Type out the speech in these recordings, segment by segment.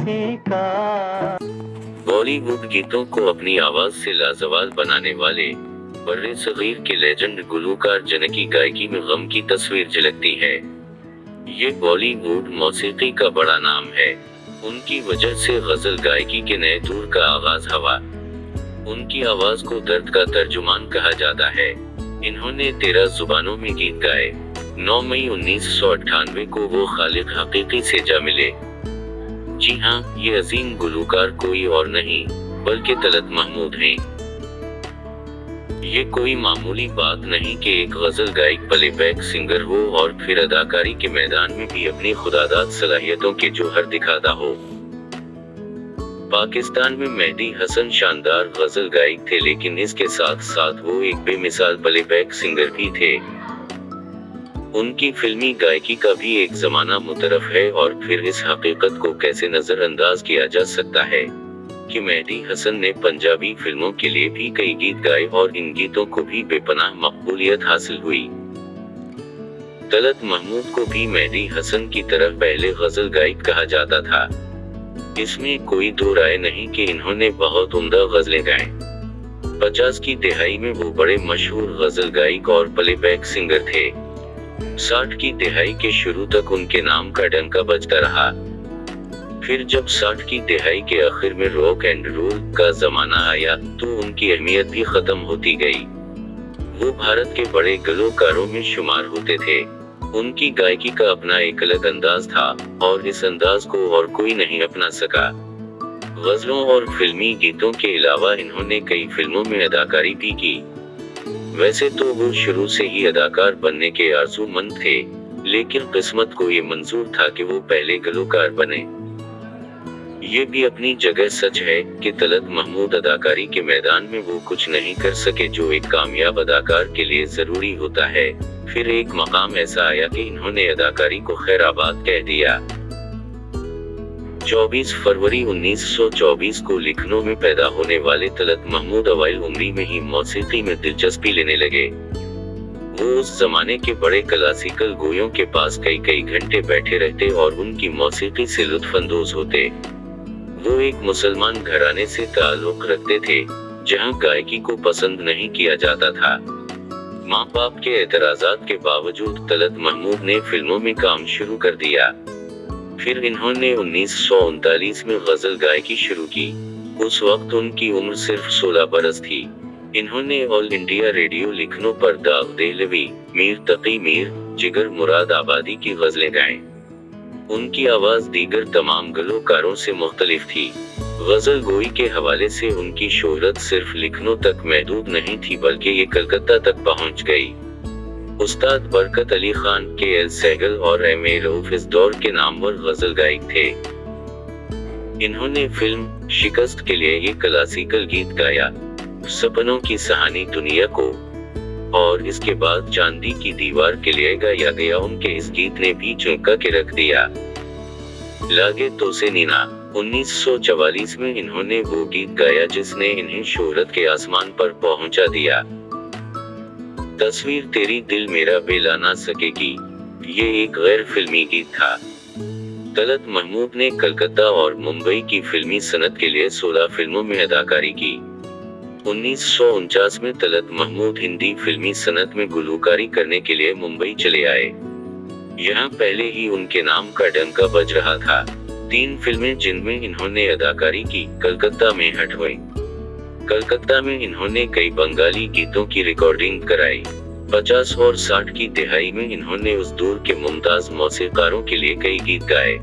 सीखा। बॉलीवुड गीतों को अपनी आवाज से लाजवाब बनाने वाले बर्रे सगीर के लेजेंड गुलूकार जनकी गायकी में गम की तस्वीर झलकती है। ये बॉलीवुड मौसीकी का बड़ा नाम है। उनकी वजह से गजल गायकी के नए दौर का आगाज हुआ। उनकी आवाज को दर्द का तर्जुमान कहा जाता है। इन्होंने 13 जुबानों में गीत गाए। 9 मई 1998 को वो खालिक हकीकी से जा मिले। जी हाँ, ये अजीम गुलूकार कोई और नहीं बल्कि तलत महमूद हैं। ये कोई मामूली बात नहीं कि एक गजल गायक प्लेबैक सिंगर हो और फिर अदाकारी के मैदान में भी अपनी खुदादाद सलाहियतों के जौहर दिखाता हो। पाकिस्तान में मेहदी हसन शानदार गजल गायक थे, लेकिन इसके साथ साथ वो एक बेमिसाल प्लेबैक सिंगर भी थे। उनकी फिल्मी गायकी का भी एक जमाना मुतरफ है और फिर इस हकीकत को कैसे नजरअंदाज किया जा सकता है कि मेहदी हसन ने पंजाबी फिल्मों के लिए भी कई गीत गाए और इन गीतों को भी बेपनाह मकबूलियत हासिल हुई। तलत महमूद को भी मेहदी हसन की तरह पहले गजल गायक कहा जाता था। इसमें कोई दो राय नहीं कि इन्होंने बहुत उम्दा गजलें गाएं। 50 की दहाई में वो बड़े मशहूर गजल गायक और प्लेबैक सिंगर थे। 60 की दहाई के शुरू तक उनके नाम का डंका बजता रहा। फिर जब 60 की दहाई के आखिर में रॉक एंड रोल का जमाना आया तो उनकी अहमियत भी खत्म होती गई। वो भारत के बड़े गलोकारों में शुमार होते थे। उनकी गायकी का अपना एक अलग अंदाज था और इस अंदाज को और कोई नहीं अपना सका। गजलों और फिल्मी गीतों के अलावा इन्होंने कई फिल्मों में अदाकारी भी की। वैसे तो वो शुरू से ही अदाकार बनने के आरज़ूमंद थे, लेकिन किस्मत को ये मंजूर था कि वो पहले गलोकार बने। ये भी अपनी जगह सच है कि तलत महमूद अदाकारी के मैदान में वो कुछ नहीं कर सके जो एक कामयाब अदाकार के लिए जरूरी होता है। फिर एक मकाम ऐसा आया कि इन्होंने अदाकारी को खैराबाद कह दिया। 24 फरवरी 1924 को लखनऊ में पैदा होने वाले तलत महमूद अवाइल उम्री में ही मौसीकी में दिलचस्पी लेने लगे। वो उस जमाने के बड़े क्लासिकल गोयों के पास कई घंटे बैठे रहते और उनकी मौसीकी से लुत्फानंदोज होते। वो एक मुसलमान घराने से ताल्लुक रखते थे जहां गायकी को पसंद नहीं किया जाता था। माँ बाप के एतराजात के बावजूद तलत महमूद ने फिल्मों में काम शुरू कर दिया। फिर इन्होंने 1939 में गजल गायकी शुरू की। उस वक्त उनकी उम्र सिर्फ 16 बरस थी। इन्होंने ऑल इंडिया रेडियो लखनऊ पर दाग देहलवी, मीर तकी मीर, जिगर मुराद आबादी की गजलें गाएं। उनकी आवाज दीगर तमाम गलोकारों से मुख्तलिफ थी। गजल गोई के हवाले से उनकी शोहरत सिर्फ लखनऊ तक महदूद नहीं थी बल्कि ये कलकत्ता तक पहुंच गई। उस्ताद बरकत अली खान, के.एल. सहगल और M.A. रऊफ इस दौर के नामवर गजल गायक थे। इन्होंने फिल्म शिकस्त के लिए ये क्लासिकल गीत गाया, सपनों की सहानी दुनिया को, और इसके बाद चांदी की दीवार के लिए गाया गया उनके इस गीत ने भी चौंका के रख दिया। लागे तो से नीना 1944 में इन्होंने वो गीत गाया जिसने इन्हें शोहरत के आसमान पर पहुंचा दिया। तस्वीर तेरी दिल मेरा बेला ना सकेगी, ये एक गैर फिल्मी गीत था। तलत महमूद ने कलकत्ता और मुंबई की फिल्मी सनत के लिए 16 फिल्मों में अदाकारी की। 1949 में तलत महमूद हिंदी फिल्मी सनत में गुलूकारी करने के लिए मुंबई चले आए। यहाँ पहले ही उनके नाम का डंका बज रहा था। 3 फिल्में जिनमें इन्होंने अदाकारी की कलकत्ता में हिट हुई। कलकत्ता में इन्होंने कई बंगाली गीतों की रिकॉर्डिंग कराई। 50 और 60 की दहाई में इन्होंने उस दौर के मुमताज मौसीकारों के लिए कई गीत गाए।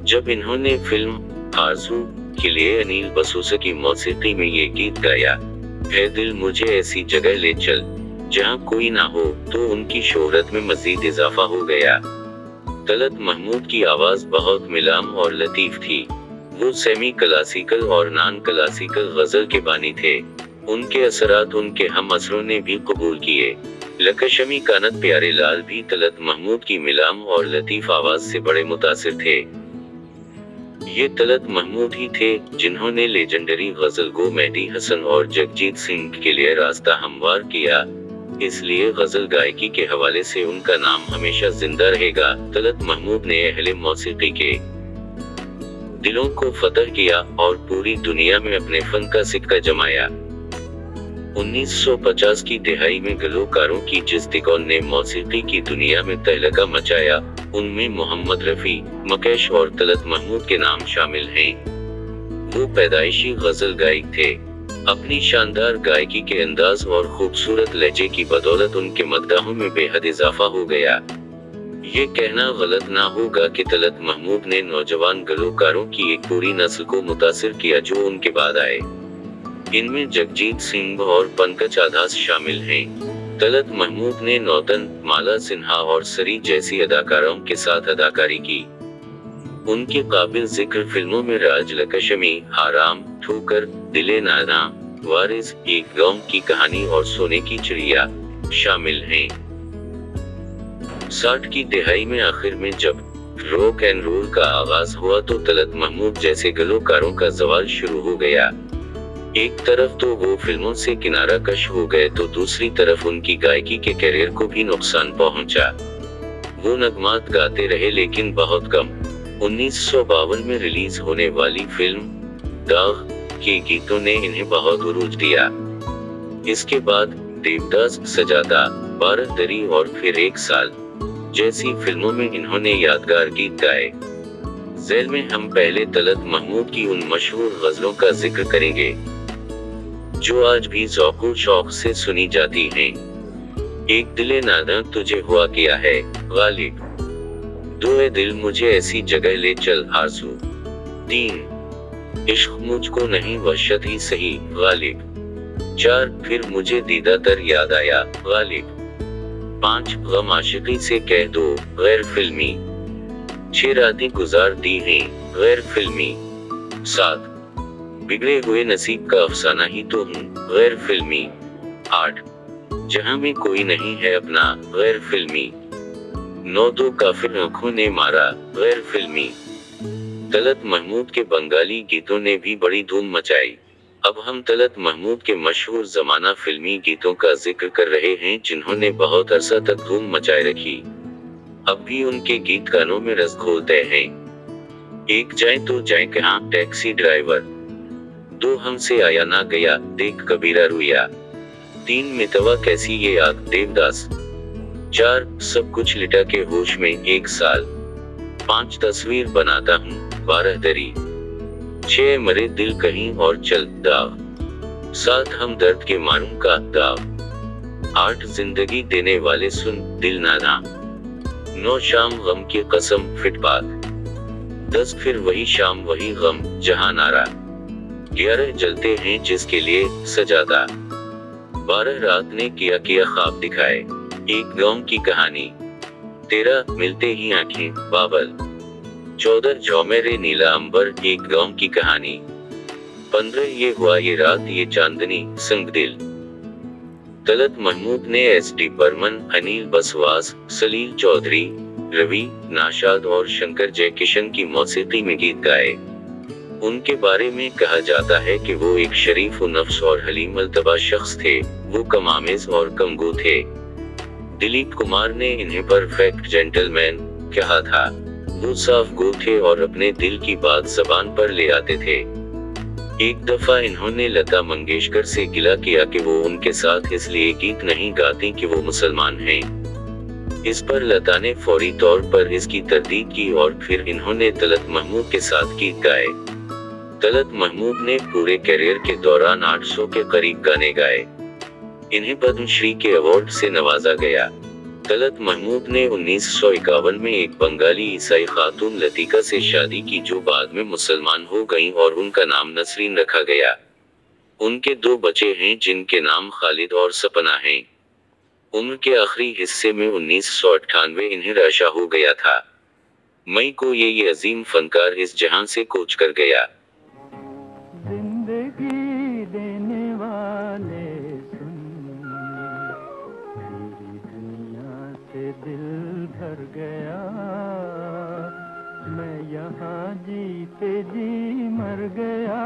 जब इन्होंने फिल्म आरज़ू के लिए अनिल बसूसा की मौसीकी में ये गीत गाया, ऐ दिल मुझे ऐसी जगह ले चल जहां कोई ना हो, तो उनकी शोहरत में मजीद इजाफा हो गया। तलत महमूद की आवाज बहुत मिलाम और लतीफ थी। वो सेमी क्लासिकल और नॉन क्लासिकल गजल के बानी थे। उनके असरात उनके हम असरों ने भी कबूल किए। लकशमी कानत प्यारे लाल भी तलत महमूद की मिलाम और लतीफ आवाज से बड़े मुतासिर थे। ये तलत महमूद ही थे जिन्होंने लेजेंडरी गजल गो मेहदी हसन और जगजीत सिंह के लिए रास्ता हमवार किया। इसलिए गजल गायकी के हवाले से उनका नाम हमेशा जिंदा रहेगा। तलत महमूद ने अहले मौसीकी के दिलों को फतह किया और पूरी दुनिया में अपने फन का सिक्का जमाया। 1950 की दिहाई में गलोकारों की जिस तिकोन ने मौसीकी की दुनिया में तहलका मचाया, उनमें मोहम्मद रफी, मुकेश और तलत महमूद के नाम शामिल हैं। वो पैदाइशी गजल गायक थे। अपनी शानदार गायकी के अंदाज और खूबसूरत लहजे की बदौलत उनके मद्दाहों में बेहद इजाफा हो गया। ये कहना गलत ना होगा कि तलत महमूद ने नौजवान गलोकारों की एक पूरी नस्ल को मुतासिर किया जो उनके बाद आए। इनमें जगजीत सिंह और पंकज आधास शामिल हैं। तलत महमूद ने नौतन, माला सिन्हा और सरी जैसी अदाकारों के साथ अदाकारी की। उनके काबिल जिक्र फिल्मों में राज लक्ष्मी, हाराम, ठोकर, दिले नाना, वारिस, एक गांव की कहानी और सोने की चिड़िया शामिल हैं। 60 की दिहाई में आखिर में जब रॉक एंड रोल का आगाज हुआ तो तलत महमूद जैसे गलोकारों का जवाल शुरू हो गया। एक तरफ तो वो फिल्मों से किनारा कश हो गए तो दूसरी तरफ उनकी गायकी के करियर को भी नुकसान पहुंचा। वो नगमात गाते रहे लेकिन बहुत कम। 1952 में रिलीज होने वाली फिल्म दाग के गीतों ने इन्हें बहुत उरूज दिया। इसके बाद देवदास, सजादा, बारादरी और फिर एक साल जैसी फिल्मों में इन्होंने यादगार गीत गाए। ज़ैल में हम पहले तलत महमूद की उन मशहूर गजलों का जिक्र करेंगे जो आज भी ज़ौक़ शौक से सुनी जाती हैं। एक दिले नादा तुझे हुआ क्या है गालिब, दो ए दिल मुझे ऐसी जगह ले चल आरज़ू, 3 इश्क मुझको नहीं वहशत ही सही गालिब, 4 फिर मुझे दीदा तर याद आया गालिब, 5 गम आशिकी से कह दो गैर फिल्मी, 6 रातें गुजार दी हैं गैर फिल्मी, 7 बिगड़े हुए नसीब का अफसाना ही तो हूँ गैर फिल्मी, 8 जहां में कोई नहीं है अपना गैर फिल्मी, 9 तो काफिर आंखों ने मारा गैर फिल्मी। तलत महमूद के बंगाली गीतों ने भी बड़ी धूम मचाई। अब हम तलत महमूद के मशहूर जमाना फिल्मी गीतों का जिक्र कर रहे हैं जिन्होंने बहुत अरसा तक धूम मचाए रखी। अब भी उनके गीत कानों में रस घोलते हैं। एक जाए तो जाए कहाँ टैक्सी ड्राइवर, 2 हमसे आया ना गया देख कबीरा रुइया, 3 मितवा कैसी ये आग देवदास, 4 सब कुछ लिटा के होश में एक साल, 5 तस्वीर बनाता हूँ बारादरी, 6 मरे दिल कहीं और चल दाव, 7 हम दर्द के मारूं का दाव, 8 जिंदगी देने वाले सुन दिल नाना, 9 शाम गम की कसम फिटपाथ, 10 फिर वही शाम वही गम जहां नारा, 11 जलते हैं जिसके लिए सजादा, 12 रात ने किया ख्वाब दिखाए एक गांव की कहानी, 13 मिलते ही आंखें बाबल, 14 झौमेरे नीला अंबर एक गांव की कहानी, 15 ये हुआ ये रात ये चांदनी संग दिल। तलत महमूद ने एस.डी. बर्मन, अनिल बसवास, सलील चौधरी, रवि नाशाद और शंकर जयकिशन की मौसीकी में गीत गाए। उनके बारे में कहा जाता है कि वो एक शरीफ नफ्स और हलीम अलतबा शख्स थे। वो कम आमेज और कमगो थे। दिलीप कुमार ने इन्हें परफेक्ट जेंटलमैन कहा था। वो साफ गो थे और अपने दिल की बात जबान पर ले आते थे। एक दफा इन्होंने लता मंगेशकर से गिला किया कि वो उनके साथ इसलिए गीत नहीं गाती कि वो मुसलमान हैं। इस पर लता ने फौरी तौर पर इसकी तरदीद की और फिर इन्होंने तलत महमूद के साथ गीत गाए। तलत महमूद ने पूरे करियर के दौरान 800 के करीब गाने गाए। इन्हें पद्मश्री के अवार्ड से नवाजा गया। तलत महमूद ने 1951 में एक बंगाली ईसाई खातून लतीका से शादी की जो बाद में मुसलमान हो गईं और उनका नाम नसरीन रखा गया। उनके 2 बच्चे हैं जिनके नाम खालिद और सपना हैं। उम्र के आखिरी हिस्से में 1998 इन्हें रशा हो गया था। मई को ये अजीम फनकार इस जहां से कूच कर गया। जिंदगी देने वाले सुन, मेरी दुनिया से दिल भर गया। मैं यहाँ जीते जी मर गया।